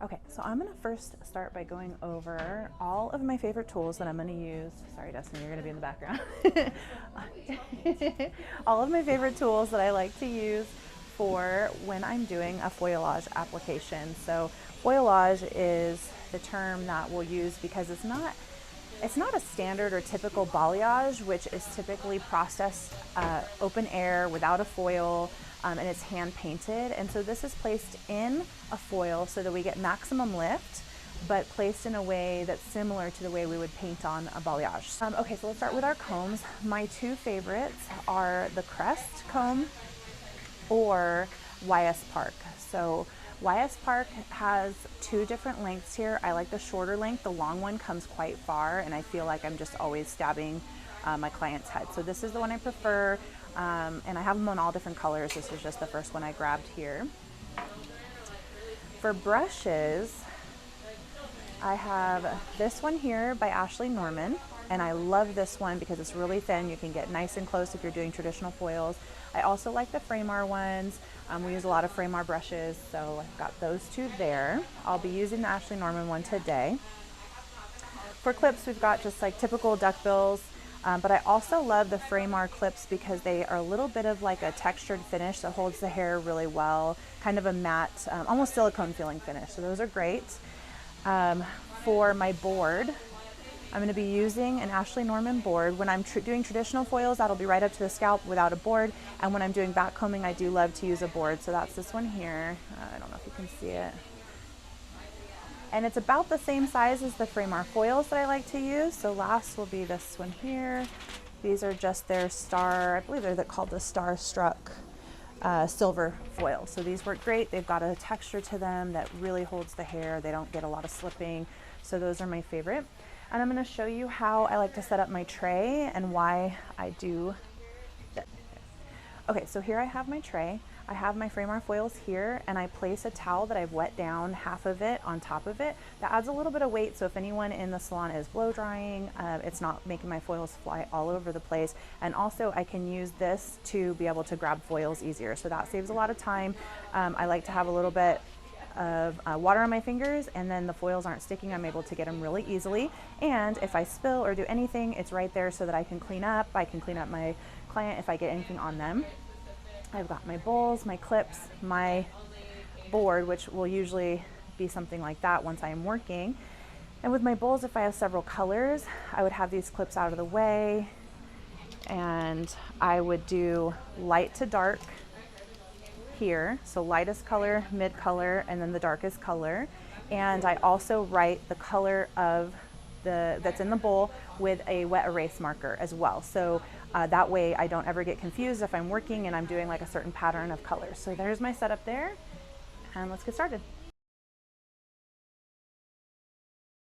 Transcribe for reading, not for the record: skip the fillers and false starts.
Okay, so I'm gonna first start by going over all of my favorite tools that I'm gonna use. Sorry, Destiny, you're gonna be in the background. All of my favorite tools that I like to use for when I'm doing a feuillage application. So feuillage is the term that we'll use because it's not a standard or typical balayage, which is typically processed open air without a foil, and it's hand painted. And so this is placed in a foil so that we get maximum lift, but placed in a way that's similar to the way we would paint on a balayage. Okay, so let's start with our combs. My two favorites are the Crest comb or YS Park. So YS Park has two different lengths here. I like the shorter length. The long one comes quite far, and I feel like I'm just always stabbing my client's head. So this is the one I prefer, and I have them on all different colors. This is just the first one I grabbed here. For brushes, I have this one here by Ashley Norman, and I love this one because it's really thin. You can get nice and close if you're doing traditional foils. I also like the Framar ones. We use a lot of Framar brushes, so I've got those two there. I'll be using the Ashley Norman one today. For clips, we've got just like typical duckbills, but I also love the Framar clips because they are a little bit of like a textured finish that holds the hair really well, kind of a matte, almost silicone feeling finish. So those are great. For my board, I'm going to be using an Ashley Norman board. When I'm doing traditional foils, that'll be right up to the scalp without a board. And when I'm doing back combing, I do love to use a board. So that's this one here. I don't know if you can see it. And it's about the same size as the Framar foils that I like to use. So last will be this one here. These are just their star, I believe they're called the Starstruck silver foil. So these work great. They've got a texture to them that really holds the hair. They don't get a lot of slipping. So those are my favorite. And I'm going to show you how I like to set up my tray and why I do that. Okay, so here I have my tray. I have my Framar foils here, and I place a towel that I've wet down half of it on top of it. That adds a little bit of weight, so if anyone in the salon is blow drying, it's not making my foils fly all over the place. And also I can use this to be able to grab foils easier, so that saves a lot of time. I like to have a little bit of water on my fingers, and then the foils aren't sticking. I'm able to get them really easily, and if I spill or do anything, it's right there so that I can clean up. I can clean up my client if I get anything on them. I've got my bowls, my clips, my board, which will usually be something like that once I am working. And with my bowls, if I have several colors, I would have these clips out of the way, and I would do light to dark here, so lightest color, mid color, and then the darkest color. And I also write the color of that's in the bowl with a wet erase marker as well. So that way I don't ever get confused if I'm working and I'm doing like a certain pattern of colors. So there's my setup there, and let's get started.